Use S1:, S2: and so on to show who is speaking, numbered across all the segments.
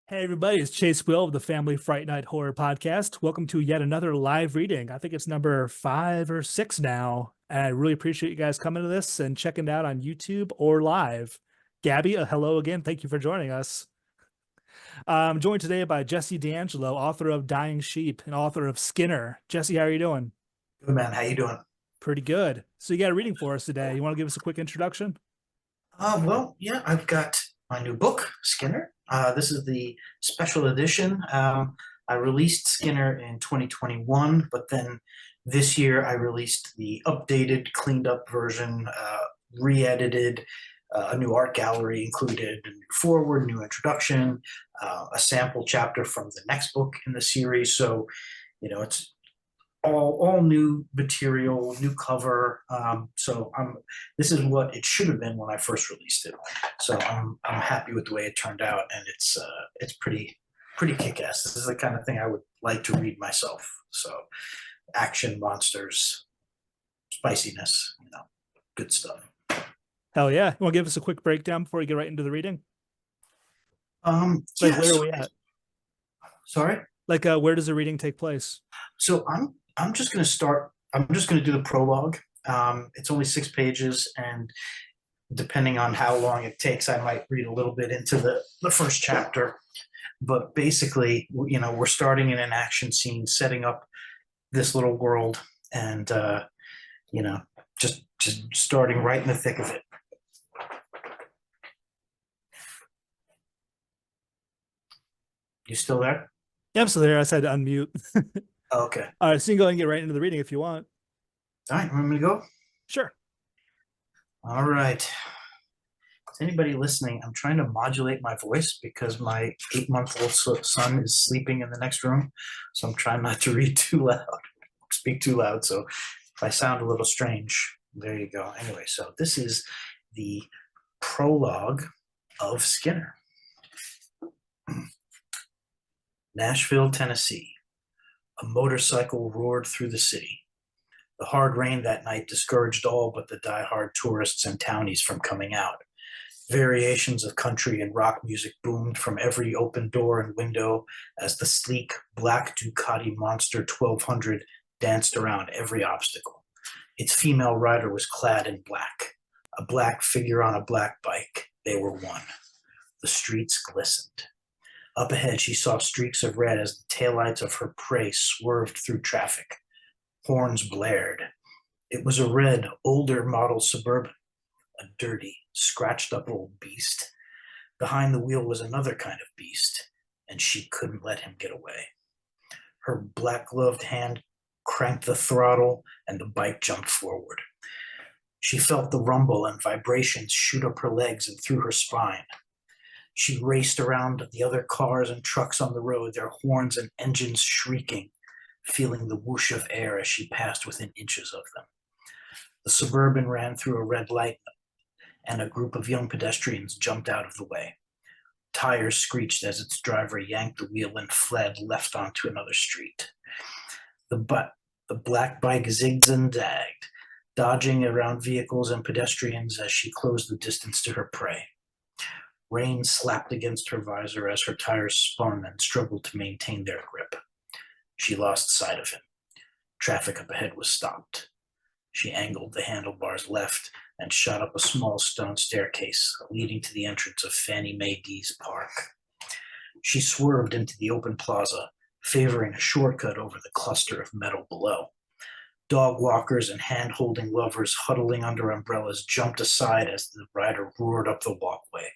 S1: Hey everybody, it's Chase Will of the Family Fright Night Horror Podcast. Welcome to yet another live reading. I think it's number 5 or 6 now. And I really appreciate you guys coming to this and checking it out on YouTube or live. Gabby, hello again. Thank you for joining us. I'm joined today by Jesse D'Angelo, author of Dying Sheep and author of Skinner. Jesse, how are you doing?
S2: Good man, how you doing?
S1: Pretty good. So you got a reading for us today. You want to give us a quick introduction?
S2: Yeah, I've got my new book, Skinner. This is the special edition. I released Skinner in 2021, but then this year I released the updated, cleaned up version, re-edited, a new art gallery included, a new foreword, new introduction, a sample chapter from the next book in the series. So, it's all new material, new cover. This is what it should have been when I first released it. So I'm happy with the way it turned out, and it's pretty kick-ass. This is the kind of thing I would like to read myself. So action, monsters, spiciness, good stuff.
S1: Hell yeah. You want to give us a quick breakdown before we get right into the reading? Like
S2: Yeah.
S1: where are
S2: So
S1: we at?
S2: sorry.
S1: Like where does the reading take place?
S2: So I'm just gonna start. I'm just gonna do the prologue. It's only 6 pages, and depending on how long it takes, I might read a little bit into the first chapter. But basically, we're starting in an action scene, setting up this little world, and you know, just starting right in the thick of it. You still there?
S1: Yeah, I'm still there. I said to unmute.
S2: Okay.
S1: All right, so you can go ahead and get right into the reading if you want.
S2: All right. Want me to go?
S1: Sure.
S2: All right. To anybody listening, I'm trying to modulate my voice because my 8-month-old son is sleeping in the next room. So I'm trying not to read too loud, speak too loud. So if I sound a little strange, there you go. Anyway, so this is the prologue of Skinner. Nashville, Tennessee. A motorcycle roared through the city. The hard rain that night discouraged all but the die-hard tourists and townies from coming out. Variations of country and rock music boomed from every open door and window as the sleek black Ducati Monster 1200 danced around every obstacle. Its female rider was clad in black, a black figure on a black bike. They were one. The streets glistened. Up ahead, she saw streaks of red as the taillights of her prey swerved through traffic. Horns blared. It was a red, older model Suburban, a dirty, scratched up old beast. Behind the wheel was another kind of beast, and she couldn't let him get away. Her black gloved hand cranked the throttle, and the bike jumped forward. She felt the rumble and vibrations shoot up her legs and through her spine. She raced around the other cars and trucks on the road, their horns and engines shrieking, feeling the whoosh of air as she passed within inches of them. The Suburban ran through a red light, and a group of young pedestrians jumped out of the way. Tires screeched as its driver yanked the wheel and fled left onto another street. The black bike zigged and zagged, dodging around vehicles and pedestrians as she closed the distance to her prey. Rain slapped against her visor as her tires spun and struggled to maintain their grip. She lost sight of him. Traffic up ahead was stopped. She angled the handlebars left and shot up a small stone staircase leading to the entrance of Fannie Mae Dees Park. She swerved into the open plaza, favoring a shortcut over the cluster of metal below. Dog walkers and hand-holding lovers huddling under umbrellas jumped aside as the rider roared up the walkway.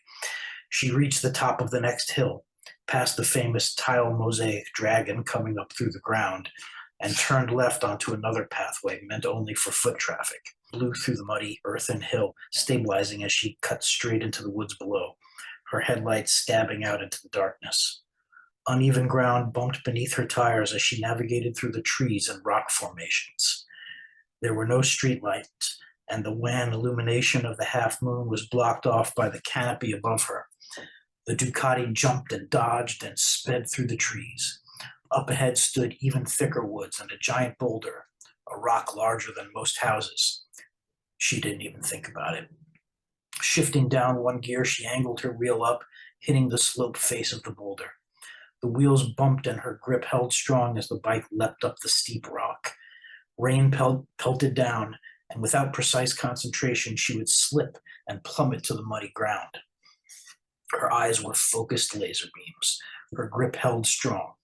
S2: She reached the top of the next hill, past the famous tile mosaic dragon coming up through the ground, and turned left onto another pathway meant only for foot traffic. Blew through the muddy earthen hill, stabilizing as she cut straight into the woods below, her headlights stabbing out into the darkness. Uneven ground bumped beneath her tires as she navigated through the trees and rock formations. There were no streetlights, and the wan illumination of the half moon was blocked off by the canopy above her. The Ducati jumped and dodged and sped through the trees. Up ahead stood even thicker woods and a giant boulder, a rock larger than most houses. She didn't even think about it. Shifting down one gear, she angled her wheel up, hitting the slope face of the boulder. The wheels bumped and her grip held strong as the bike leapt up the steep rock. Rain pelted down, and without precise concentration, she would slip and plummet to the muddy ground. Her eyes were focused laser beams. Her grip held strong.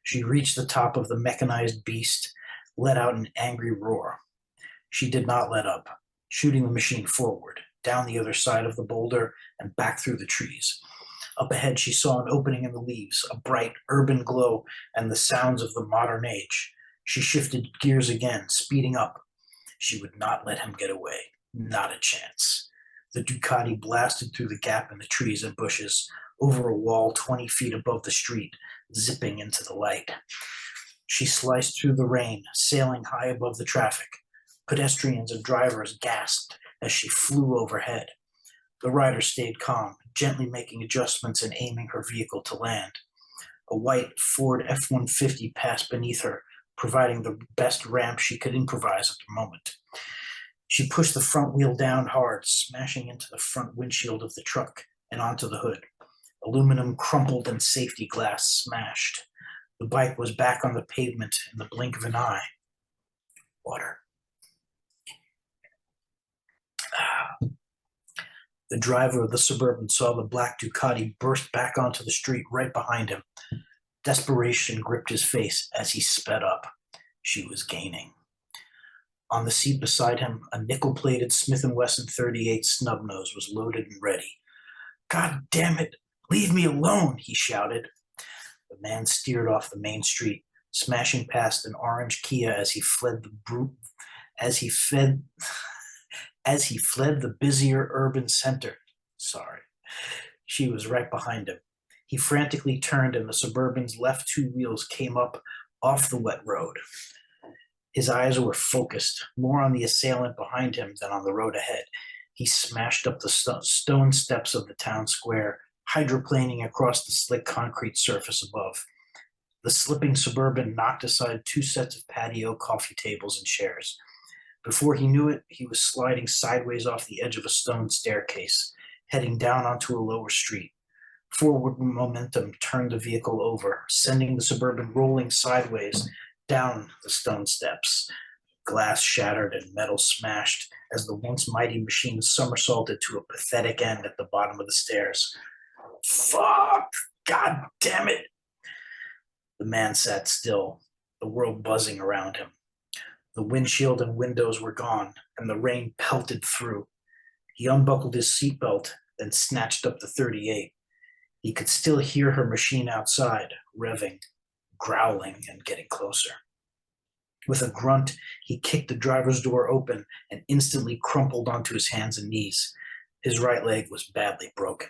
S2: She reached the top of the mechanized beast, let out an angry roar. She did not let up, shooting the machine forward, down the other side of the boulder, and back through the trees. Up ahead, she saw an opening in the leaves, a bright urban glow, and the sounds of the modern age. She shifted gears again, speeding up. She would not let him get away. Not a chance. The Ducati blasted through the gap in the trees and bushes, over a wall 20 feet above the street, zipping into the light. She sliced through the rain, sailing high above the traffic. Pedestrians and drivers gasped as she flew overhead. The rider stayed calm, gently making adjustments and aiming her vehicle to land. A white Ford F-150 passed beneath her, providing the best ramp she could improvise at the moment. She pushed the front wheel down hard, smashing into the front windshield of the truck and onto the hood. Aluminum crumpled and safety glass smashed. The bike was back on the pavement in the blink of an eye. Water. The driver of the Suburban saw the black Ducati burst back onto the street right behind him. Desperation gripped his face as he sped up. She was gaining. On the seat beside him, a nickel-plated Smith & Wesson .38 snub-nose was loaded and ready. "God damn it! Leave me alone!" he shouted. The man steered off the main street, smashing past an orange Kia as he fled the busier urban center. She was right behind him. He frantically turned and the Suburban's left two wheels came up off the wet road. His eyes were focused, more on the assailant behind him than on the road ahead. He smashed up the stone steps of the town square, hydroplaning across the slick concrete surface above. The slipping Suburban knocked aside two sets of patio coffee tables and chairs. Before he knew it, he was sliding sideways off the edge of a stone staircase, heading down onto a lower street. Forward momentum turned the vehicle over, sending the Suburban rolling sideways down the stone steps. Glass shattered and metal smashed as the once mighty machine somersaulted to a pathetic end at the bottom of the stairs. "Fuck! God damn it!" The man sat still, the world buzzing around him. The windshield and windows were gone, and the rain pelted through. He unbuckled his seatbelt, then snatched up the .38. He could still hear her machine outside, revving, growling, and getting closer. With a grunt, he kicked the driver's door open and instantly crumpled onto his hands and knees. His right leg was badly broken.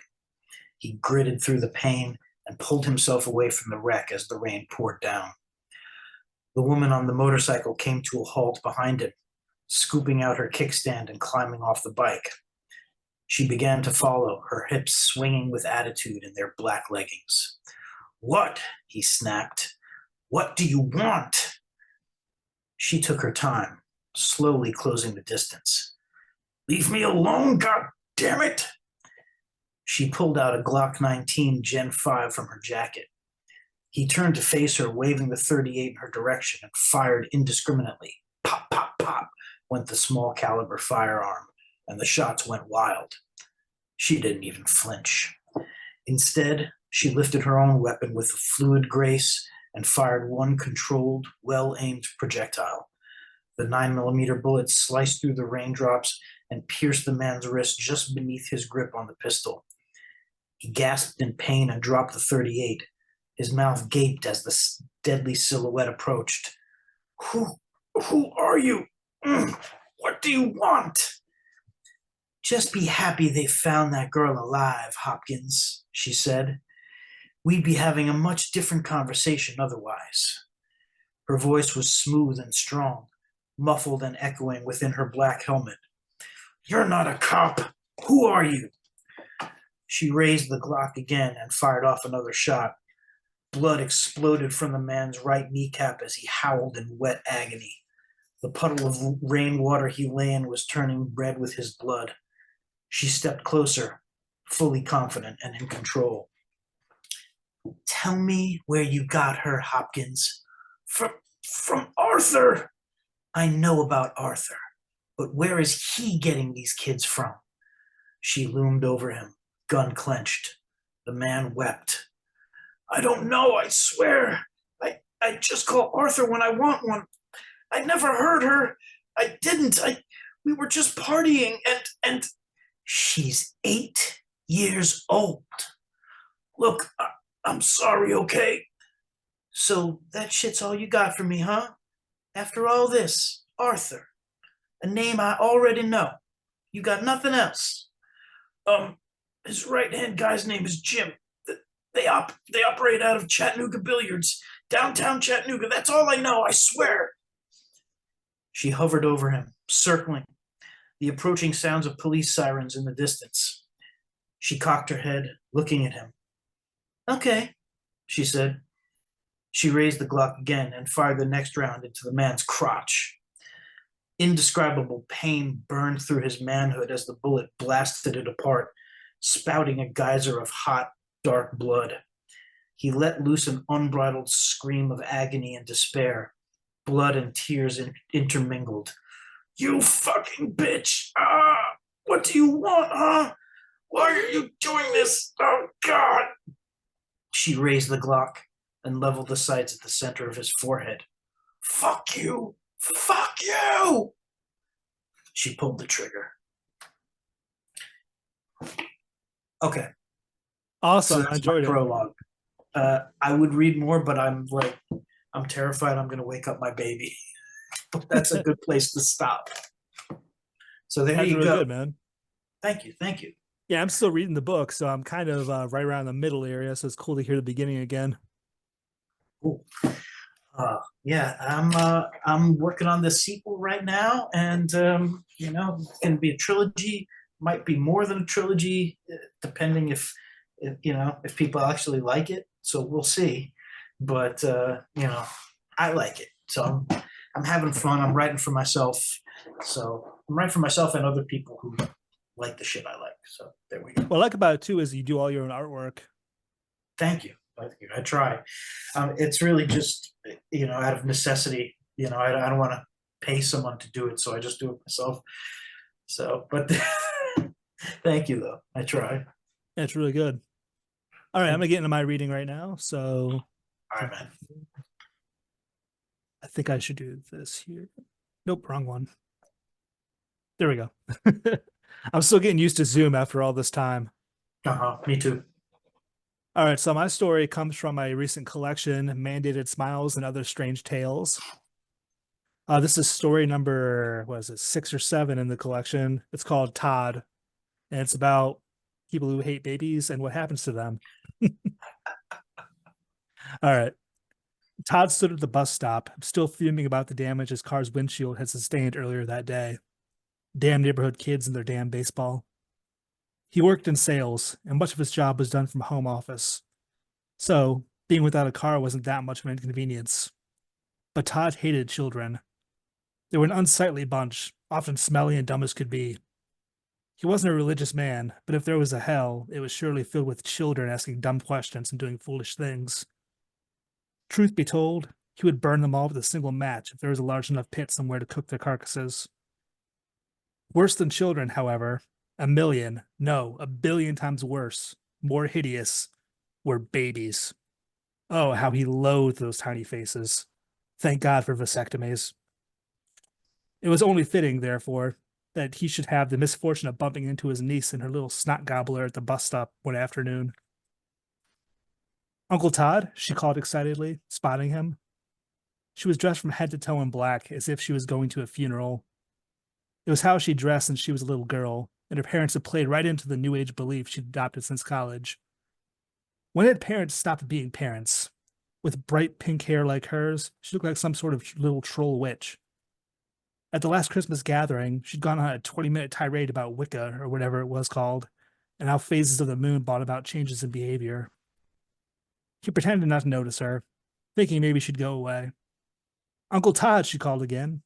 S2: He gritted through the pain and pulled himself away from the wreck as the rain poured down. The woman on the motorcycle came to a halt behind him, scooping out her kickstand and climbing off the bike. She began to follow, her hips swinging with attitude in their black leggings. "What?" he snapped. "What do you want?" She took her time, slowly closing the distance. "Leave me alone, God damn it!" She pulled out a Glock 19 Gen 5 from her jacket. He turned to face her, waving the .38 in her direction, and fired indiscriminately. Pop, pop, pop went the small caliber firearm, and the shots went wild. She didn't even flinch. Instead, she lifted her own weapon with a fluid grace and fired one controlled, well-aimed projectile. The 9mm bullet sliced through the raindrops and pierced the man's wrist just beneath his grip on the pistol. He gasped in pain and dropped the .38. His mouth gaped as the deadly silhouette approached. Who are you? What do you want?" "Just be happy they found that girl alive, Hopkins," she said. "We'd be having a much different conversation otherwise." Her voice was smooth and strong, muffled and echoing within her black helmet. "You're not a cop. Who are you?" She raised the Glock again and fired off another shot. Blood exploded from the man's right kneecap as he howled in wet agony. The puddle of rainwater he lay in was turning red with his blood. She stepped closer, fully confident and in control. Tell me where you got her, Hopkins. From Arthur. I know about Arthur, but where is he getting these kids from? She loomed over him, gun clenched. The man wept. I don't know, I swear. I just call Arthur when I want one. I never heard her. I didn't. We were just partying and she's 8 years old. Look, I'm sorry, okay? So that shit's all you got for me, huh? After all this, Arthur, a name I already know. You got nothing else. His right-hand guy's name is Jim. They operate out of Chattanooga Billiards, downtown Chattanooga. That's all I know, I swear. She hovered over him, circling, the approaching sounds of police sirens in the distance. She cocked her head, looking at him. Okay, she said. She raised the Glock again and fired the next round into the man's crotch. Indescribable pain burned through his manhood as the bullet blasted it apart, spouting a geyser of hot, dark blood. He let loose an unbridled scream of agony and despair. Blood and tears intermingled. You fucking bitch! What do you want, huh? Why are you doing this? Oh, God! She raised the Glock and leveled the sights at the center of his forehead. Fuck you! Fuck you! She pulled the trigger. Okay.
S1: Awesome.
S2: So
S1: I
S2: that's my
S1: enjoyed it.
S2: prologue. I would read more, but I'm terrified I'm going to wake up my baby. That's a good place to stop. So there
S1: That's
S2: you
S1: really
S2: go.
S1: good, man.
S2: Thank you. Thank you.
S1: Yeah, I'm still reading the book, so I'm kind of right around the middle area. So it's cool to hear the beginning again.
S2: Cool. Yeah, I'm working on the sequel right now, and it's going to be a trilogy. Might be more than a trilogy, depending if people actually like it. So we'll see. But I like it, so I'm having fun. I'm writing for myself, so I'm writing for myself and other people who like the shit I like. So there we go.
S1: What I like about it too is you do all your own artwork.
S2: Thank you. I try. It's really just out of necessity. I don't want to pay someone to do it, so I just do it myself. So, but thank you though. I try.
S1: Yeah, it's really good. All right, I'm gonna get into my reading right now. So,
S2: All right, man.
S1: I think I should do this here. Nope, wrong one. There we go. I'm still getting used to Zoom after all this time.
S2: Me too.
S1: All right, so my story comes from my recent collection, Mandated Smiles and Other Strange Tales. This is story number, 6 or 7 in the collection. It's called Todd, and it's about people who hate babies and what happens to them. All right. Todd stood at the bus stop, still fuming about the damage his car's windshield had sustained earlier that day. Damn neighborhood kids and their damn baseball. He worked in sales, and much of his job was done from home office. So, being without a car wasn't that much of an inconvenience. But Todd hated children. They were an unsightly bunch, often smelly and dumb as could be. He wasn't a religious man, but if there was a hell, it was surely filled with children asking dumb questions and doing foolish things. Truth be told, he would burn them all with a single match if there was a large enough pit somewhere to cook their carcasses. Worse than children, however, a billion times worse, more hideous, were babies. Oh, how he loathed those tiny faces. Thank God for vasectomies. It was only fitting, therefore, that he should have the misfortune of bumping into his niece and her little snot gobbler at the bus stop one afternoon. Uncle Todd, she called excitedly, spotting him. She was dressed from head to toe in black, as if she was going to a funeral. It was how she dressed since she was a little girl, and her parents had played right into the new age belief she'd adopted since college. When had parents stopped being parents? With bright pink hair like hers, she looked like some sort of little troll witch. At the last Christmas gathering, she'd gone on a 20-minute tirade about Wicca, or whatever it was called, and how phases of the moon brought about changes in behavior. He pretended not to notice her, thinking maybe she'd go away. Uncle Todd, she called again.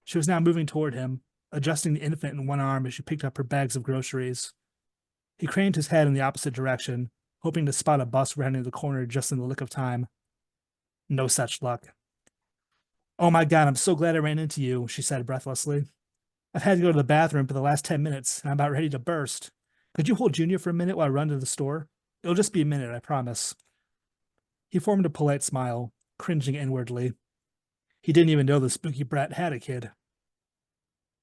S1: She was now moving toward him, adjusting the infant in one arm as she picked up her bags of groceries. He craned his head in the opposite direction, hoping to spot a bus rounding the corner just in the lick of time. No such luck. "Oh my God, I'm so glad I ran into you," she said breathlessly. "I've had to go to the bathroom for the last 10 minutes, and I'm about ready to burst. Could you hold Junior for a minute while I run to the store? It'll just be a minute, I promise." He formed a polite smile, cringing inwardly. He didn't even know the spooky brat had a kid.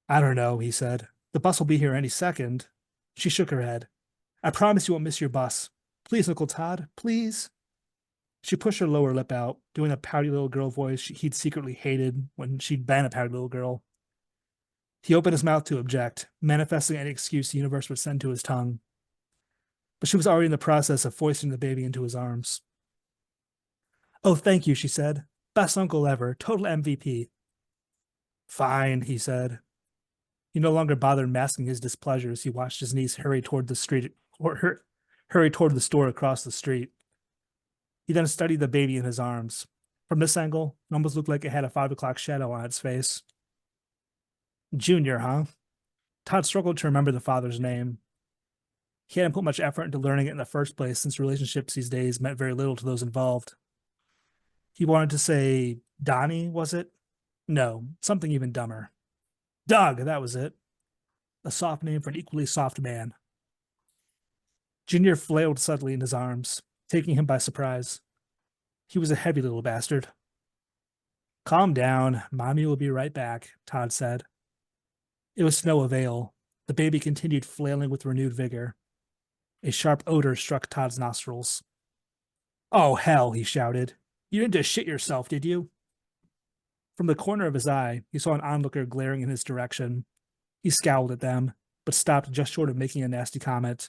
S1: "I don't know," he said. "The bus will be here any second." She shook her head. "I promise you won't miss your bus. Please, Uncle Todd, please." She pushed her lower lip out, doing a pouty little girl voice he'd secretly hated when she'd been a pouty little girl. He opened his mouth to object, manifesting any excuse the universe would send to his tongue. But she was already in the process of foisting the baby into his arms. "Oh, thank you," she said. "Best uncle ever. Total MVP." "Fine," he said. He no longer bothered masking his displeasure as he watched his niece hurry toward the store across the street. He then studied the baby in his arms. From this angle, it almost looked like it had a 5 o'clock shadow on its face. Junior, huh? Todd struggled to remember the father's name. He hadn't put much effort into learning it in the first place, since relationships these days meant very little to those involved. He wanted to say Donnie, was it? No, something even dumber. Doug, that was it. A soft name for an equally soft man. Junior flailed suddenly in his arms, taking him by surprise. He was a heavy little bastard. "Calm down. Mommy will be right back," Todd said. It was to no avail. The baby continued flailing with renewed vigor. A sharp odor struck Todd's nostrils. "Oh, hell," he shouted. "You didn't just shit yourself, did you?" From the corner of his eye, he saw an onlooker glaring in his direction. He scowled at them, but stopped just short of making a nasty comment.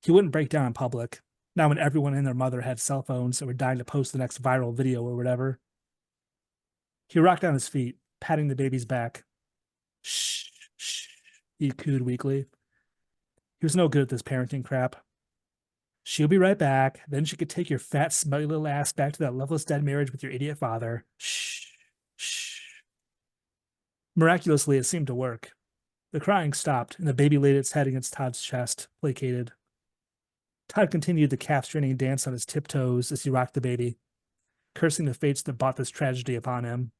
S1: He wouldn't break down in public, not when everyone and their mother had cell phones and were dying to post the next viral video or whatever. He rocked on his feet, patting the baby's back. "Shh, shh," he cooed weakly. He was no good at this parenting crap. "She'll be right back. Then she could take your fat, smelly little ass back to that loveless dead marriage with your idiot father. Shh, shh." Miraculously, it seemed to work. The crying stopped, and the baby laid its head against Todd's chest, placated. Todd continued the calf-straining dance on his tiptoes as he rocked the baby, cursing the fates that brought this tragedy upon him.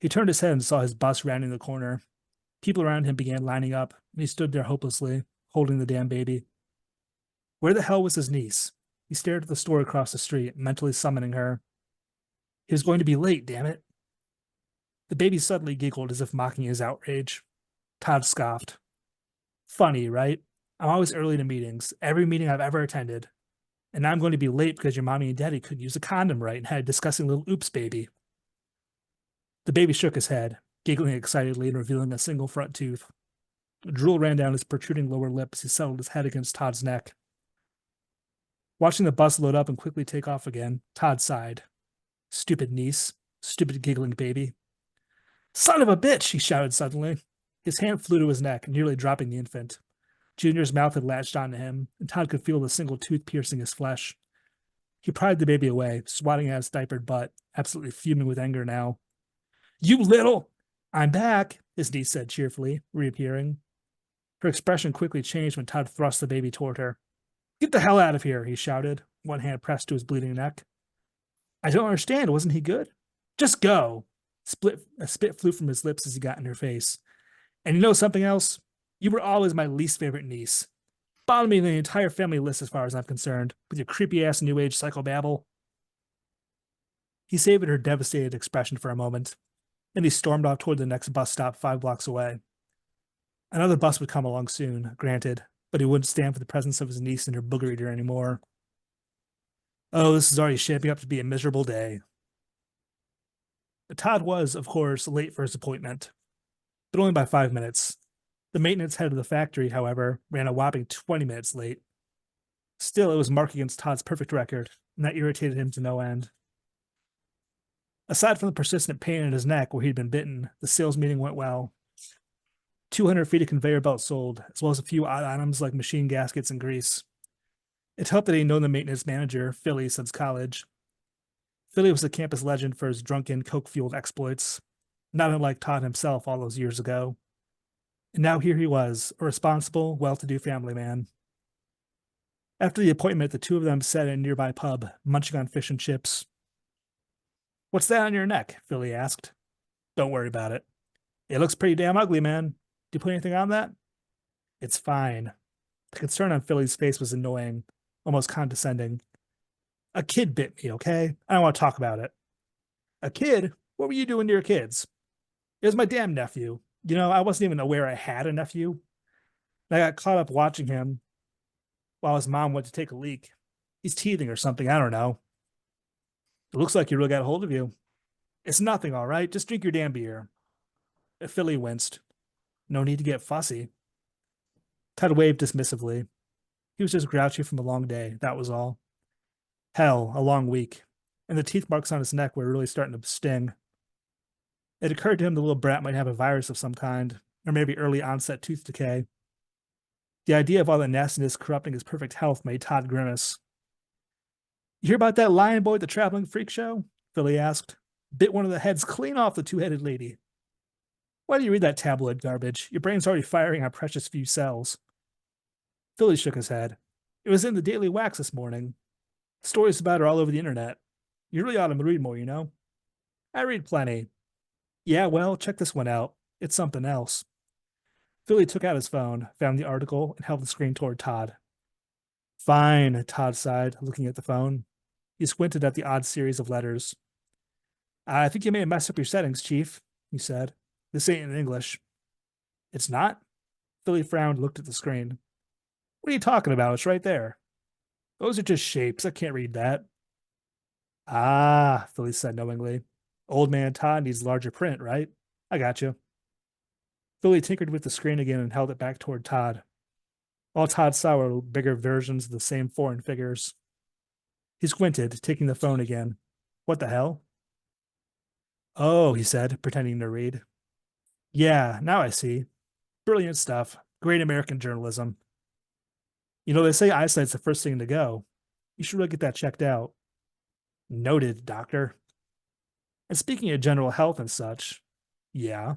S1: He turned his head and saw his bus rounding the corner. People around him began lining up, and he stood there hopelessly, holding the damn baby. Where the hell was his niece? He stared at the store across the street, mentally summoning her. He was going to be late, damn it. The baby suddenly giggled as if mocking his outrage. Todd scoffed. "Funny, right? I'm always early to meetings, every meeting I've ever attended. And now I'm going to be late because your mommy and daddy couldn't use a condom right and had a disgusting little oops baby." The baby shook his head, giggling excitedly and revealing a single front tooth. Drool ran down his protruding lower lip as he settled his head against Todd's neck. Watching the bus load up and quickly take off again, Todd sighed. Stupid niece. Stupid giggling baby. "Son of a bitch!" he shouted suddenly. His hand flew to his neck, nearly dropping the infant. Junior's mouth had latched onto him, and Todd could feel the single tooth piercing his flesh. He pried the baby away, swatting at its diapered butt, absolutely fuming with anger now. "You little—" "I'm back," his niece said cheerfully, reappearing. Her expression quickly changed when Todd thrust the baby toward her. "Get the hell out of here," he shouted, one hand pressed to his bleeding neck. "I don't understand. Wasn't he good?" "Just go." A spit flew from his lips as he got in her face. "And you know something else? You were always my least favorite niece. Bottoming the entire family list as far as I'm concerned, with your creepy-ass new age psychobabble." He savored her devastated expression for a moment. Then he stormed off toward the next bus stop 5 blocks away. Another bus would come along soon, granted, but he wouldn't stand for the presence of his niece and her booger eater anymore. Oh, this is already shaping up to be a miserable day. Todd was, of course, late for his appointment, but only by 5 minutes. The maintenance head of the factory, however, ran a whopping 20 minutes late. Still, it was marked against Todd's perfect record, and that irritated him to no end. Aside from the persistent pain in his neck where he'd been bitten, the sales meeting went well. 200 feet of conveyor belt sold, as well as a few odd items like machine gaskets and grease. It helped that he'd known the maintenance manager, Philly, since college. Philly was a campus legend for his drunken, coke-fueled exploits, not unlike Todd himself all those years ago. And now here he was, a responsible, well-to-do family man. After the appointment, the two of them sat in a nearby pub, munching on fish and chips. What's that on your neck? Philly asked. Don't worry about it. It looks pretty damn ugly, man. Do you put anything on that? It's fine. The concern on Philly's face was annoying, almost condescending. A kid bit me, okay? I don't want to talk about it. A kid? What were you doing to your kids? It was my damn nephew. You know, I wasn't even aware I had a nephew. I got caught up watching him while his mom went to take a leak. He's teething or something. I don't know. It looks like he really got a hold of you. It's nothing, all right? Just drink your damn beer. Philly winced. No need to get fussy. Todd waved dismissively. He was just grouchy from a long day, that was all. Hell, a long week. And the teeth marks on his neck were really starting to sting. It occurred to him the little brat might have a virus of some kind, or maybe early onset tooth decay. The idea of all the nastiness corrupting his perfect health made Todd grimace. You hear about that lion boy at the traveling freak show? Philly asked. Bit one of the heads clean off the two-headed lady. Why do you read that tabloid garbage? Your brain's already firing on precious few cells. Philly shook his head. It was in the Daily Wax this morning. Stories about her all over the internet. You really ought to read more, you know? I read plenty. Yeah, well, check this one out. It's something else. Philly took out his phone, found the article, and held the screen toward Todd. Fine, Todd sighed, looking at the phone. He squinted at the odd series of letters. I think you may have messed up your settings, Chief, he said. This ain't in English. It's not? Philly frowned, looked at the screen. What are you talking about? It's right there. Those are just shapes. I can't read that. Ah, Philly said knowingly. Old man Todd needs larger print, right? I got you. Philly tinkered with the screen again and held it back toward Todd. All Todd saw were bigger versions of the same foreign figures. He squinted, taking the phone again. What the hell? Oh, he said, pretending to read. Yeah, now I see. Brilliant stuff. Great American journalism. You know, they say eyesight's the first thing to go. You should really get that checked out. Noted, doctor. And speaking of general health and such, yeah.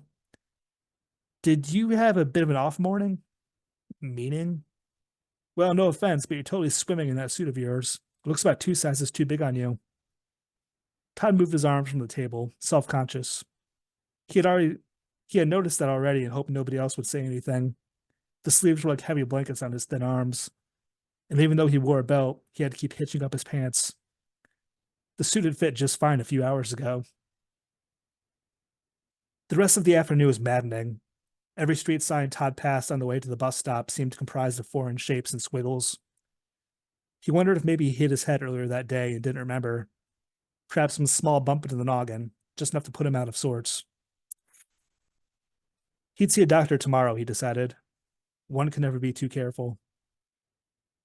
S1: Did you have a bit of an off morning? Meaning? Well, no offense, but you're totally swimming in that suit of yours. It looks about 2 sizes too big on you. Todd moved his arms from the table, self-conscious. He had noticed that already and hoped nobody else would say anything. The sleeves were like heavy blankets on his thin arms. And even though he wore a belt, he had to keep hitching up his pants. The suit had fit just fine a few hours ago. The rest of the afternoon was maddening. Every street sign Todd passed on the way to the bus stop seemed comprised of foreign shapes and squiggles. He wondered if maybe he hit his head earlier that day and didn't remember. Perhaps some small bump into the noggin, just enough to put him out of sorts. He'd see a doctor tomorrow, he decided. One can never be too careful.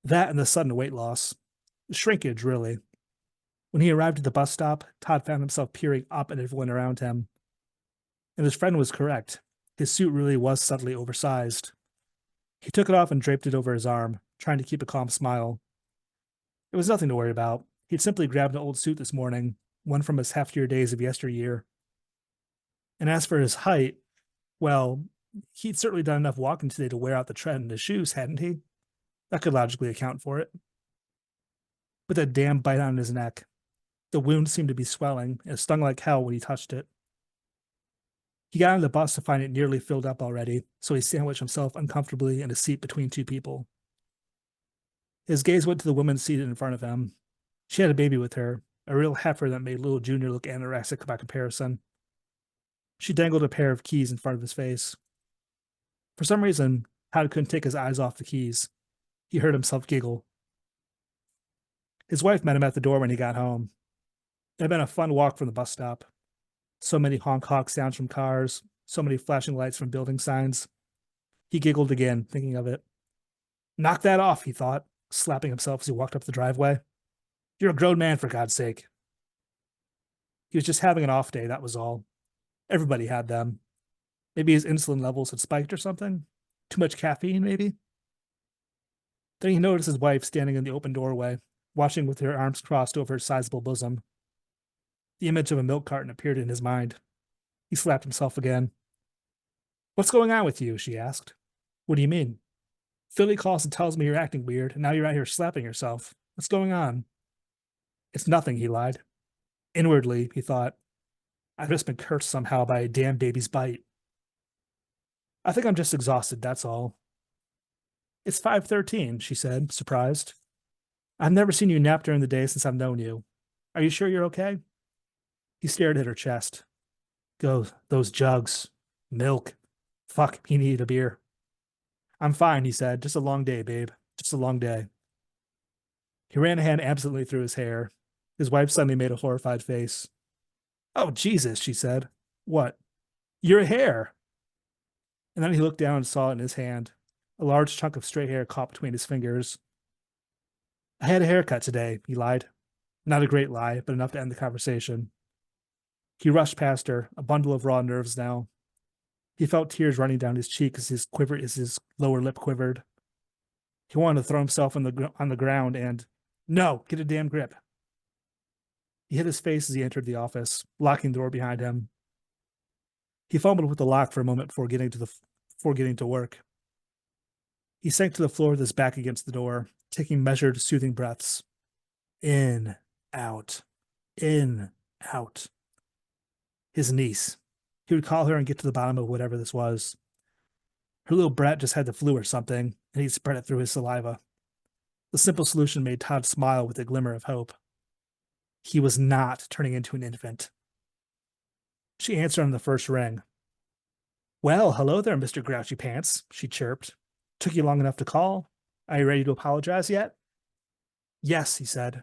S1: That and the sudden weight loss. Shrinkage, really. When he arrived at the bus stop, Todd found himself peering up at everyone around him. And his friend was correct. His suit really was subtly oversized. He took it off and draped it over his arm, trying to keep a calm smile. It was nothing to worry about. He'd simply grabbed an old suit this morning, one from his heftier days of yesteryear. And as for his height, well, he'd certainly done enough walking today to wear out the tread in his shoes, hadn't he? That could logically account for it. But that damn bite on his neck. The wound seemed to be swelling, and it stung like hell when he touched it. He got on the bus to find it nearly filled up already, so he sandwiched himself uncomfortably in a seat between two people. His gaze went to the woman seated in front of him. She had a baby with her, a real heifer that made little Junior look anorexic by comparison. She dangled a pair of keys in front of his face. For some reason, Todd couldn't take his eyes off the keys. He heard himself giggle. His wife met him at the door when he got home. It had been a fun walk from the bus stop. So many honk-honk sounds from cars, so many flashing lights from building signs. He giggled again, thinking of it. Knock that off, he thought, slapping himself as he walked up the driveway. You're a grown man, for God's sake. He was just having an off day, that was all. Everybody had them. Maybe his insulin levels had spiked or something. Too much caffeine, maybe? Then he noticed his wife standing in the open doorway, watching with her arms crossed over her sizable bosom. The image of a milk carton appeared in his mind. He slapped himself again. What's going on with you? She asked. What do you mean? Philly calls and tells me you're acting weird, and now you're out here slapping yourself. What's going on? It's nothing, he lied. Inwardly, he thought, I've just been cursed somehow by a damn baby's bite. I think I'm just exhausted, that's all. It's 5:13, she said, surprised. I've never seen you nap during the day since I've known you. Are you sure you're okay? He stared at her chest. Go, those jugs. Milk. Fuck, he needed a beer. I'm fine, he said. Just a long day, babe. Just a long day. He ran a hand absently through his hair. His wife suddenly made a horrified face. Oh, Jesus, she said. What? Your hair. And then he looked down and saw it in his hand, a large chunk of straight hair caught between his fingers. I had a haircut today, he lied. Not a great lie, but enough to end the conversation. He rushed past her, a bundle of raw nerves now. He felt tears running down his cheek as his lower lip quivered. He wanted to throw himself on the ground and, no, get a damn grip. He hit his face as he entered the office, locking the door behind him. He fumbled with the lock for a moment before getting to work. He sank to the floor with his back against the door, taking measured, soothing breaths. In, out, in, out. His niece. He would call her and get to the bottom of whatever this was. Her little brat just had the flu or something, and he spread it through his saliva. The simple solution made Todd smile with a glimmer of hope. He was not turning into an infant. She answered on the first ring. Well, hello there, Mr. Grouchy Pants, she chirped. Took you long enough to call? Are you ready to apologize yet? Yes, he said.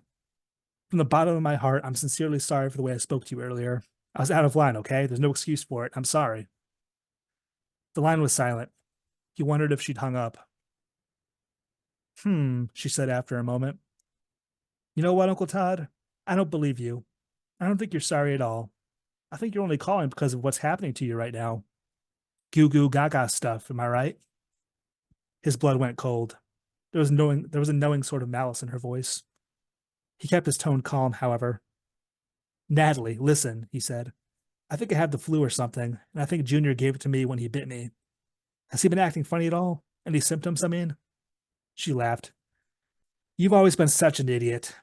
S1: From the bottom of my heart, I'm sincerely sorry for the way I spoke to you earlier. I was out of line, okay? There's no excuse for it. I'm sorry. The line was silent. He wondered if she'd hung up. She said after a moment. You know what, Uncle Todd? I don't believe you. I don't think you're sorry at all. I think you're only calling because of what's happening to you right now. Goo goo gaga stuff, am I right? His blood went cold. There was a knowing sort of malice in her voice. He kept his tone calm, however. Natalie, listen, he said. I think I have the flu or something, and I think Junior gave it to me when he bit me. Has he been acting funny at all? Any symptoms, I mean? She laughed. You've always been such an idiot.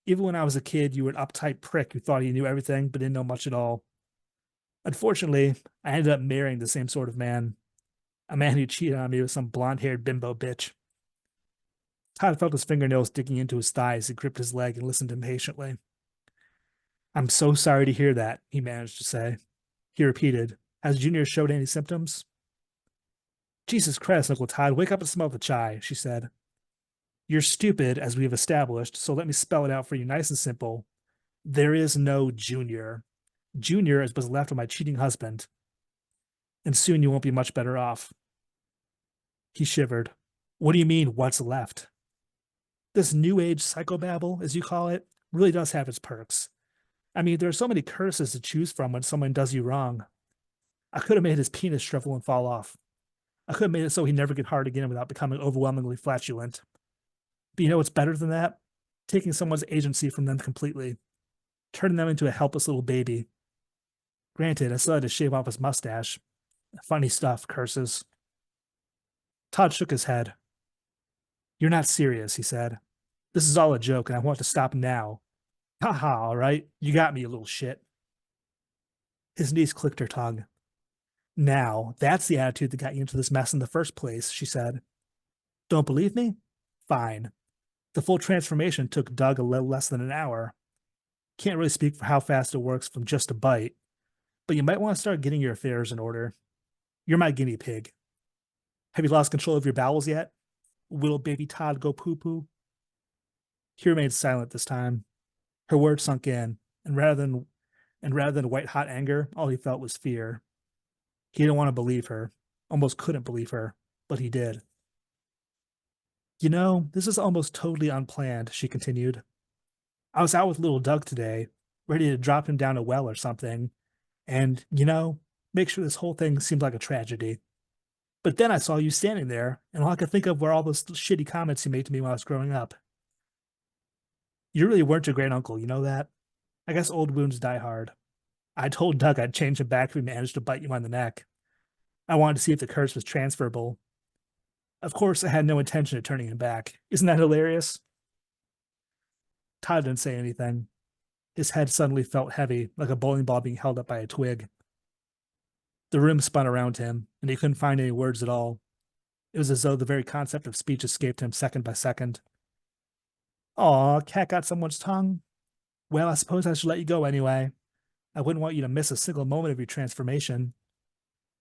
S1: Even when I was a kid, you were an uptight prick who thought he knew everything but didn't know much at all. Unfortunately, I ended up marrying the same sort of man. A man who cheated on me with some blonde-haired bimbo bitch. Todd felt his fingernails digging into his thighs. He gripped his leg and listened impatiently. I'm so sorry to hear that, he managed to say. He repeated, Has Junior showed any symptoms? Jesus Christ, Uncle Todd, wake up and smell the chai, she said. You're stupid, as we have established, so let me spell it out for you nice and simple. There is no Junior. Junior is what's left of my cheating husband. And soon you won't be much better off. He shivered. What do you mean, what's left? This new age psychobabble, as you call it, really does have its perks. I mean, there are so many curses to choose from when someone does you wrong. I could have made his penis shrivel and fall off. I could have made it so he never get hard again without becoming overwhelmingly flatulent. But you know what's better than that? Taking someone's agency from them completely. Turning them into a helpless little baby. Granted, I still had to shave off his mustache. Funny stuff, curses. Todd shook his head. You're not serious, he said. This is all a joke, and I want to stop now. Ha ha, all right? You got me, you little shit. His niece clicked her tongue. Now, that's the attitude that got you into this mess in the first place, she said. Don't believe me? Fine. The full transformation took Doug a little less than an hour. Can't really speak for how fast it works from just a bite, but you might want to start getting your affairs in order. You're my guinea pig. Have you lost control of your bowels yet? Will baby Todd go poo-poo? He remained silent this time. Her words sunk in, and rather than white-hot anger, all he felt was fear. He didn't want to believe her, almost couldn't believe her, but he did. You know, this is almost totally unplanned, she continued. I was out with little Doug today, ready to drop him down a well or something, and, you know, make sure this whole thing seemed like a tragedy. But then I saw you standing there, and all I could think of were all those shitty comments you made to me when I was growing up. You really weren't a great uncle, you know that? I guess old wounds die hard. I told Doug I'd change him back if he managed to bite you on the neck. I wanted to see if the curse was transferable. Of course, I had no intention of turning him back. Isn't that hilarious? Todd didn't say anything. His head suddenly felt heavy, like a bowling ball being held up by a twig. The room spun around him, and he couldn't find any words at all. It was as though the very concept of speech escaped him second by second. Aw, cat got someone's tongue. Well, I suppose I should let you go anyway. I wouldn't want you to miss a single moment of your transformation.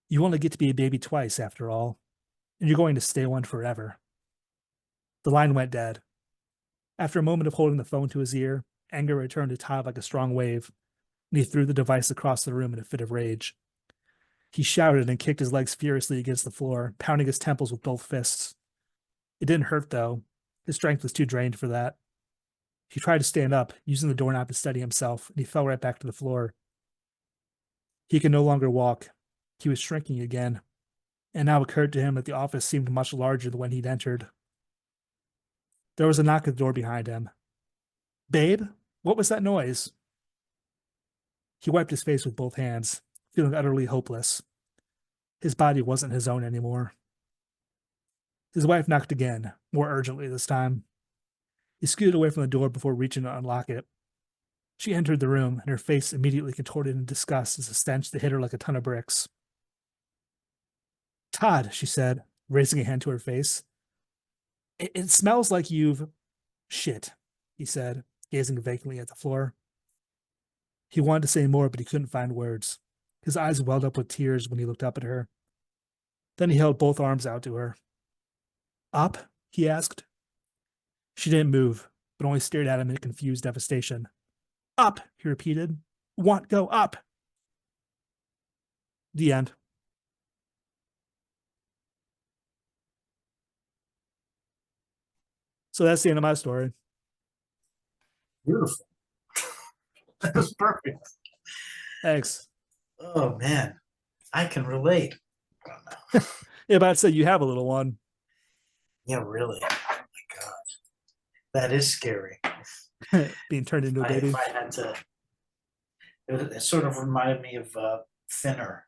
S1: You only get to be a baby twice, after all, and you're going to stay one forever. The line went dead. After a moment of holding the phone to his ear, anger returned to Todd like a strong wave, and he threw the device across the room in a fit of rage. He shouted and kicked his legs furiously against the floor, pounding his temples with both fists. It didn't hurt, though. His strength was too drained for that. He tried to stand up, using the doorknob to steady himself, and he fell right back to the floor. He could no longer walk. He was shrinking again, and now it occurred to him that the office seemed much larger than when he'd entered. There was a knock at the door behind him. Babe, what was that noise? He wiped his face with both hands, feeling utterly hopeless. His body wasn't his own anymore. His wife knocked again, more urgently this time. He scooted away from the door before reaching to unlock it. She entered the room, and her face immediately contorted in disgust as a stench that hit her like a ton of bricks. Todd, she said, raising a hand to her face. It smells like you've... Shit, he said, gazing vacantly at the floor. He wanted to say more, but he couldn't find words. His eyes welled up with tears when he looked up at her. Then he held both arms out to her. Up? He asked. She didn't move, but only stared at him in confused devastation. Up, he repeated. Want go up. The end. So that's the end of my story.
S2: Beautiful. That was perfect.
S1: Thanks.
S2: Oh man, I can relate.
S1: Yeah, but I'd say you have a little one.
S2: Yeah, really. Oh my God, that is scary.
S1: Being turned into a baby.
S2: If I had to, it sort of reminded me of Thinner,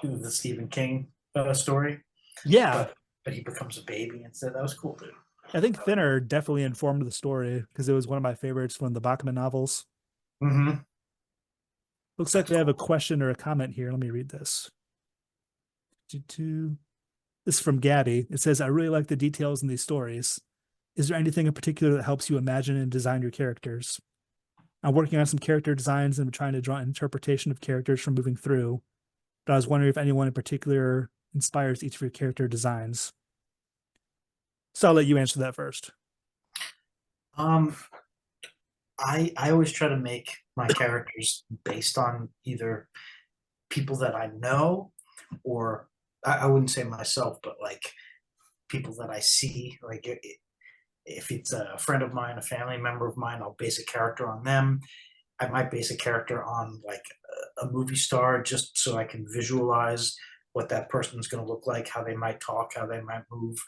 S2: the Stephen King story.
S1: Yeah.
S2: But he becomes a baby instead. That was cool, dude.
S1: I think Thinner definitely informed the story because it was one of my favorites from the Bachman novels.
S2: Mm-hmm.
S1: Looks like we have a question or a comment here. Let me read this. This is from Gabby. It says, I really like the details in these stories. Is there anything in particular that helps you imagine and design your characters? I'm working on some character designs and I'm trying to draw an interpretation of characters from moving through, but I was wondering if anyone in particular inspires each of your character designs. So I'll let you answer that first.
S2: I always try to make my characters based on either people that I know, or I wouldn't say myself, but like people that I see. Like if it's a friend of mine, a family member of mine, I'll base a character on them. I might base a character on like a movie star just so I can visualize what that person's going to look like, how they might talk, how they might move.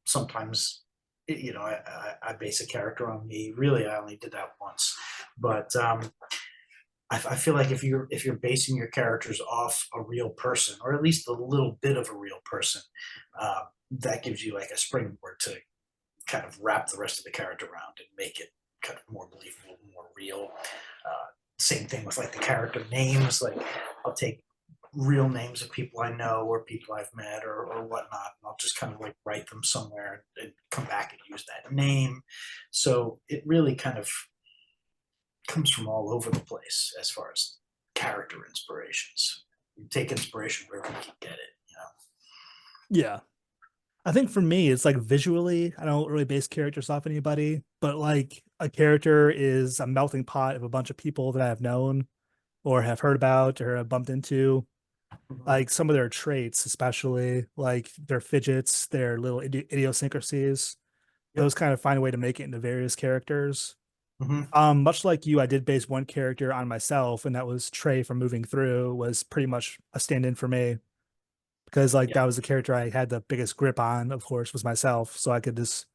S2: Sometimes, I base a character on me. Really, I only did that once, but I feel like if you're basing your characters off a real person, or at least a little bit of a real person, that gives you like a springboard to kind of wrap the rest of the character around and make it kind of more believable, more real. Same thing with like the character names. Like I'll take real names of people I know or people I've met or whatnot, and I'll just kind of like write them somewhere and come back and use that name. So it really kind of comes from all over the place as far as character inspirations. You take inspiration wherever you can get it.
S1: Yeah. I think for me, it's like visually, I don't really base characters off anybody, but like a character is a melting pot of a bunch of people that I've known or have heard about or have bumped into. Like some of their traits, especially like their fidgets, their little idiosyncrasies, those kind of find a way to make it into various characters. Much like you, I did base one character on myself, and that was Trey from Moving Through, was pretty much a stand-in for me because like that was the character I had the biggest grip on, of course, was myself. So I could just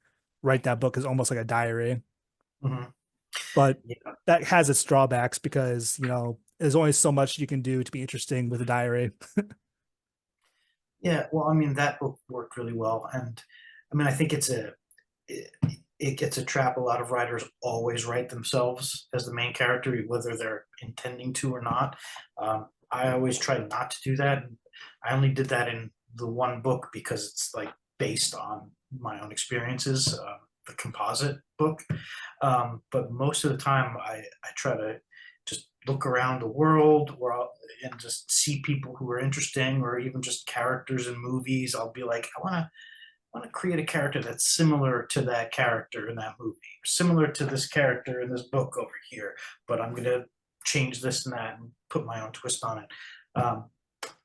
S1: write that book as almost like a diary. But that has its drawbacks because, there's only so much you can do to be interesting with a diary.
S2: Yeah, well, I mean, that book worked really well, and I mean, I think it, it gets a trap. A lot of writers always write themselves as the main character, whether they're intending to or not. I always try not to do that. I only did that in the one book because it's like based on my own experiences, the composite book. But most of the time, I try to just look around the world and just see people who are interesting, or even just characters in movies. I'll be like, I want to create a character that's similar to that character in that movie, or similar to this character in this book over here, but I'm going to change this and that and put my own twist on it. Um,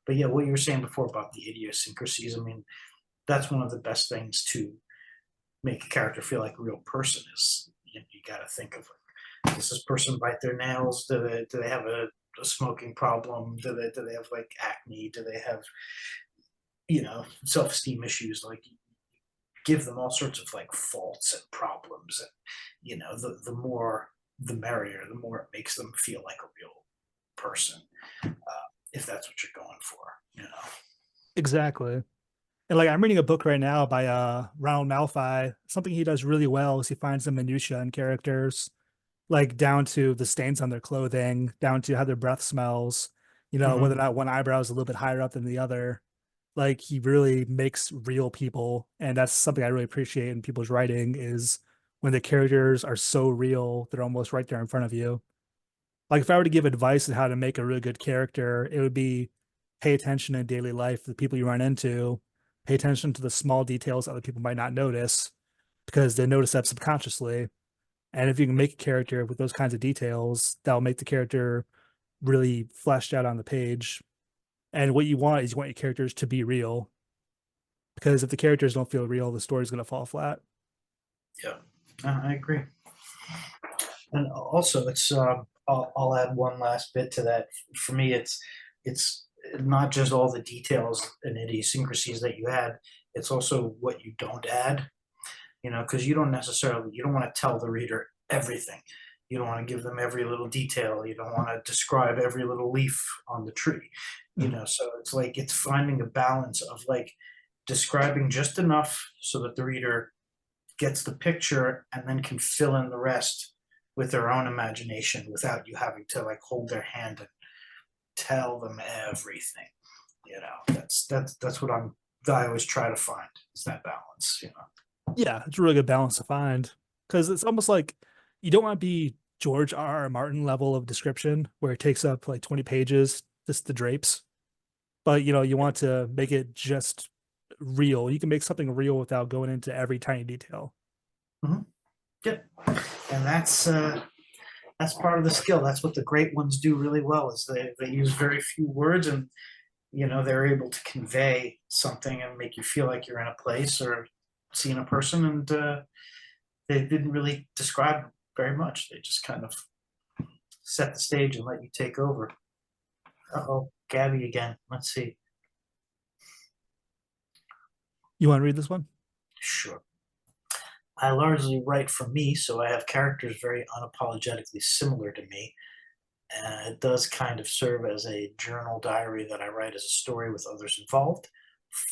S2: but yeah, what you were saying before about the idiosyncrasies, I mean, that's one of the best things to make a character feel like a real person is you got to think of like, does this person bite their nails? Do they have a smoking problem? Do they have like acne? Do they have self-esteem issues? Like give them all sorts of like faults and problems, and the more the merrier, the more it makes them feel like a real person, if that's what you're going for.
S1: Exactly. And like I'm reading a book right now by Ronald Malfi. Something he does really well is he finds the minutia in characters, like down to the stains on their clothing, down to how their breath smells,
S2: Hmm.
S1: whether or not one eyebrow is a little bit higher up than the other. Like he really makes real people, and that's something I really appreciate in people's writing is when the characters are so real, they're almost right there in front of you. Like if I were to give advice on how to make a really good character, it would be pay attention in daily life to the people you run into, pay attention to the small details other people might not notice because they notice that subconsciously. And if you can make a character with those kinds of details, that'll make the character really fleshed out on the page. And what you want is you want your characters to be real because if the characters don't feel real, the story's going to fall flat.
S2: Yeah, I agree. And also, I'll add one last bit to that. For me, it's not just all the details and idiosyncrasies that you add. It's also what you don't add. Because you don't want to tell the reader everything. You don't want to give them every little detail. You don't want to describe every little leaf on the tree. So it's like it's finding a balance of like describing just enough so that the reader gets the picture and then can fill in the rest with their own imagination without you having to like hold their hand and tell them everything. That's what I always try to find is that balance.
S1: Yeah, it's a really good balance to find because it's almost like you don't want to be George R. R. Martin level of description where it takes up like 20 pages, just the drapes. But you want to make it just real. You can make something real without going into every tiny detail.
S2: Hmm. Yeah. And that's part of the skill. That's what the great ones do really well is they use very few words, and they're able to convey something and make you feel like you're in a place or seeing a person, and they didn't really describe very much. They just kind of set the stage and let you take over. Uh-oh, Gabby again. Let's see.
S1: You want to read this one?
S2: Sure. I largely write for me, so I have characters very unapologetically similar to me. And it does kind of serve as a journal diary that I write as a story with others involved.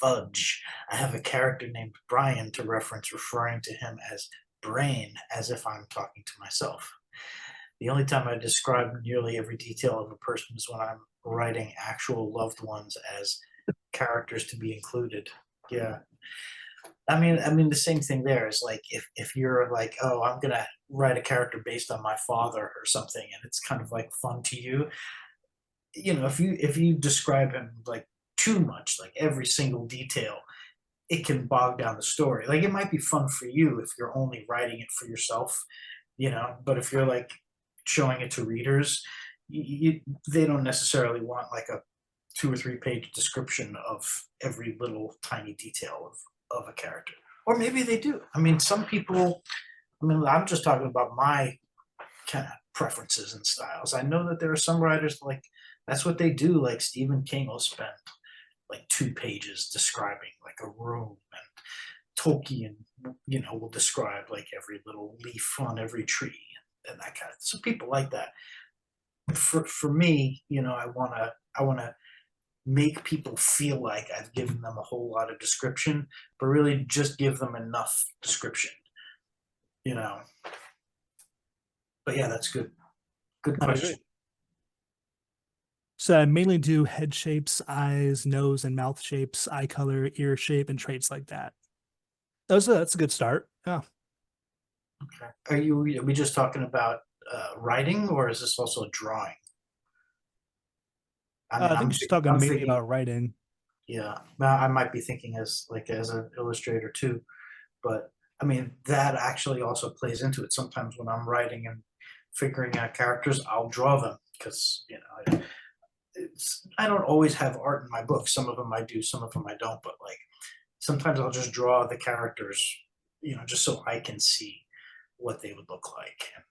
S2: Fudge. I have a character named Brian to reference, referring to him as Brain, as if I'm talking to myself. The only time I describe nearly every detail of a person is when I'm writing actual loved ones as characters to be included. Yeah. I mean, the same thing there is like if you're like, oh, I'm gonna write a character based on my father or something, and it's kind of like fun to you. If you describe him like too much, like every single detail, it can bog down the story. Like it might be fun for you if you're only writing it for yourself. But if you're like showing it to readers, they don't necessarily want like a 2 or 3 page description of every little tiny detail of a character. Or maybe they do. I mean, some people, I mean, I'm just talking about my kind of preferences and styles. I know that there are some writers like that's what they do. Like Stephen King will spend like 2 pages describing like a room, and Tolkien, will describe like every little leaf on every tree and that kind of. So people like that. For me, I wanna make people feel like I've given them a whole lot of description, but really just give them enough description, you know. But yeah, that's good. Good
S1: I agree.
S2: question.
S1: So I mainly do head shapes, eyes, nose, and mouth shapes, eye color, ear shape, and traits like that. That's a good start. Yeah.
S2: Okay. Are we just talking about writing, or is this also a drawing? I mean,
S1: I think just talking
S2: I'm
S1: mainly
S2: thinking,
S1: about writing.
S2: yeah. Now I might be thinking as like as an illustrator too, but I mean that actually also plays into it. Sometimes when I'm writing and figuring out characters, I'll draw them because I don't always have art in my books. Some of them I do, some of them I don't. But like sometimes I'll just draw the characters, just so I can see what they would look like, and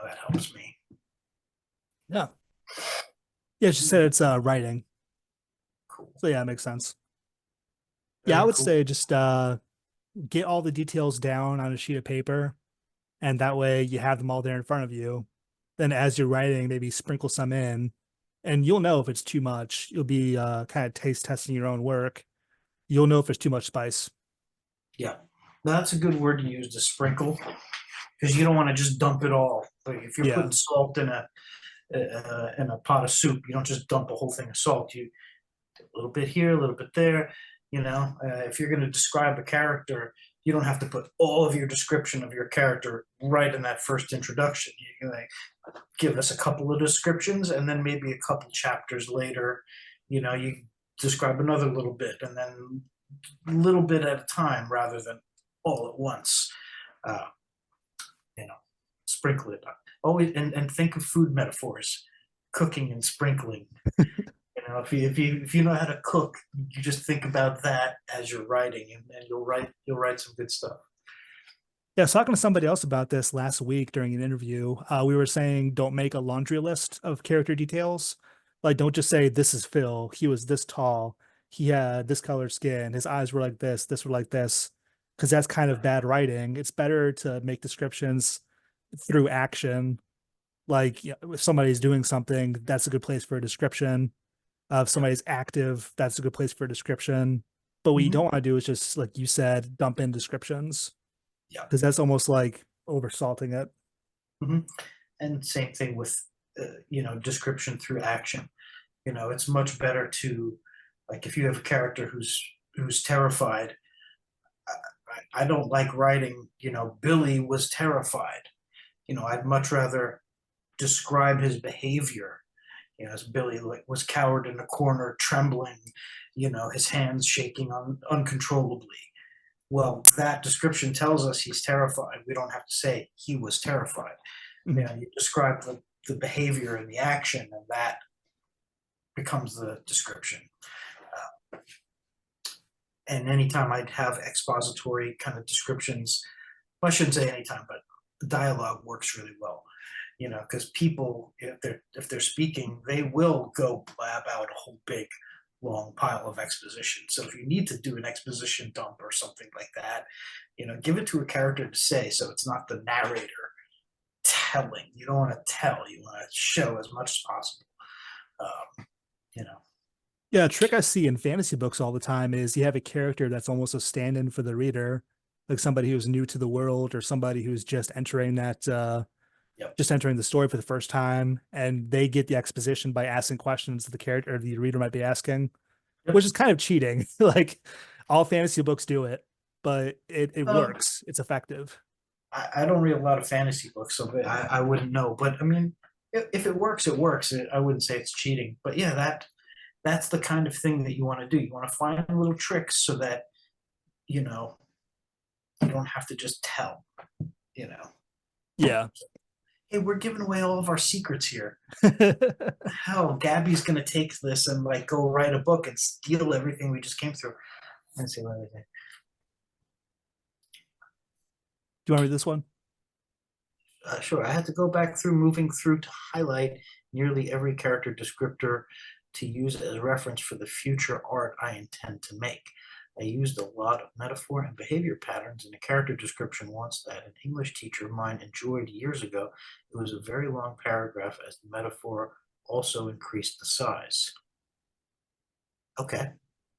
S2: that helps me.
S1: Yeah. Yeah, she said it's writing.
S2: Cool.
S1: So yeah, it makes sense. Yeah, I
S2: Very
S1: would
S2: cool.
S1: say just get all the details down on a sheet of paper, and that way you have them all there in front of you. Then as you're writing, maybe sprinkle some in, and you'll know if it's too much. You'll be kind of taste testing your own work. You'll know if there's too much spice.
S2: Yeah, that's a good word to use, to sprinkle, because you don't want to just dump it all. Like if you're
S1: Yeah.
S2: putting salt in a pot of soup, you don't just dump a whole thing of salt. You a little bit here, a little bit there. If you're going to describe a character, you don't have to put all of your description of your character right in that first introduction. You can like give us a couple of descriptions, and then maybe a couple chapters later, you describe another little bit, and then a little bit at a time rather than all at once. Uh, you know, Sprinkle it. Always and think of food metaphors, cooking and sprinkling. If you know how to cook, you just think about that as you're writing, and you'll write some good stuff.
S1: Yeah, I was talking to somebody else about this last week during an interview. We were saying don't make a laundry list of character details. Like, don't just say this is Phil. He was this tall. He had this color skin. His eyes were like this were like this, because that's kind of bad writing. It's better to make descriptions through action. Like, if somebody's doing something, that's a good place for a description. If
S2: Yeah.
S1: somebody's active, that's a good place for a description. But what you
S2: Mhm.
S1: don't want to do is just, like you said, dump in descriptions,
S2: Yeah.
S1: because that's almost like over salting it.
S2: Mhm. And same thing with description through action. It's much better to, like, if you have a character who's terrified. I don't like writing, Billy was terrified. I'd much rather describe his behavior. As Billy like was cowered in a corner, trembling, his hands shaking uncontrollably. Well, that description tells us he's terrified. We don't have to say he was terrified.
S1: Mhm.
S2: You describe the behavior and the action, and that becomes the description. And anytime I'd have expository kind of descriptions, well, I shouldn't say anytime, but the dialogue works really well. Because people, if they're speaking, they will go blab out a whole big long pile of exposition. So if you need to do an exposition dump or something like that, give it to a character to say, so it's not the narrator telling. You don't want to tell, you want to show as much as possible. Um, you know,
S1: Yeah, a trick I see in fantasy books all the time is you have a character that's almost a stand-in for the reader, like somebody who's new to the world or somebody who's
S2: yep.
S1: just entering the story for the first time, and they get the exposition by asking questions the character or the reader might be asking, which
S2: Yep.
S1: is kind of cheating. Like, all fantasy books do it, but it
S2: Um,
S1: works. It's effective.
S2: I don't read a lot of fantasy books, so I wouldn't know. But I mean, if it works, it works. I wouldn't say it's cheating. But yeah, that's the kind of thing that you want to do. You want to find little tricks so that you know you don't have to just tell. You know,
S1: Yeah.
S2: hey, we're giving away all of our secrets here. Hell, Gabby's gonna take this and like go write a book and steal everything we just came through. Let's see what I think.
S1: Do you want to read this one?
S2: Sure, I had to go back through, moving through to highlight nearly every character descriptor to use as reference for the future art I intend to make. I used a lot of metaphor and behavior patterns in a character description once that an English teacher of mine enjoyed years ago. It was a very long paragraph as the metaphor also increased the size. Okay.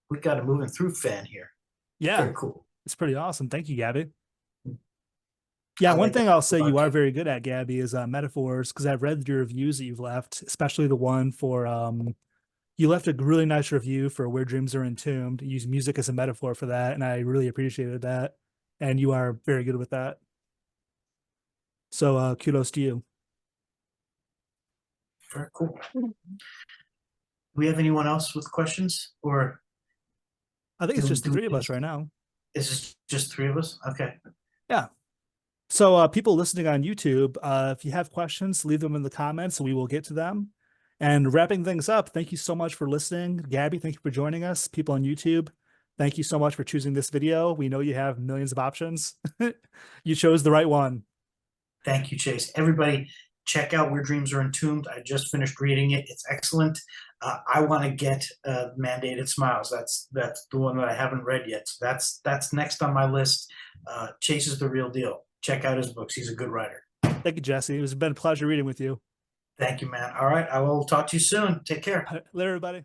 S2: We got a moving through fan here.
S1: Yeah,
S2: Very cool.
S1: it's pretty awesome. Thank you, Gabby. Yeah,
S2: I
S1: one
S2: like
S1: thing
S2: that
S1: I'll say
S2: book
S1: you are
S2: too.
S1: very good at, Gabby, is metaphors, because I've read your reviews that you've left, especially the one for you left a really nice review for Where Dreams Are Entombed. You use music as a metaphor for that, and I really appreciated that. And you are very good with that. So kudos to you.
S2: Very cool. Do we have anyone else with questions, or
S1: I think it's just the
S2: do we
S1: three of us right now.
S2: Is this just three of us? Okay.
S1: Yeah. So people listening on YouTube, if you have questions, leave them in the comments and we will get to them. And wrapping things up, thank you so much for listening. Gabby, thank you for joining us. People on YouTube, thank you so much for choosing this video. We know you have millions of options. You chose the right one.
S2: Thank you, Chase. Everybody, check out Where Dreams Are Entombed. I just finished reading it. It's excellent. I want to get Mandated Smiles. That's the one that I haven't read yet. So that's next on my list. Chase is the real deal. Check out his books. He's a good writer.
S1: Thank you, Jesse. It was been a pleasure reading with you.
S2: Thank you, man. All right. I will talk to you soon. Take care.
S1: Later, everybody.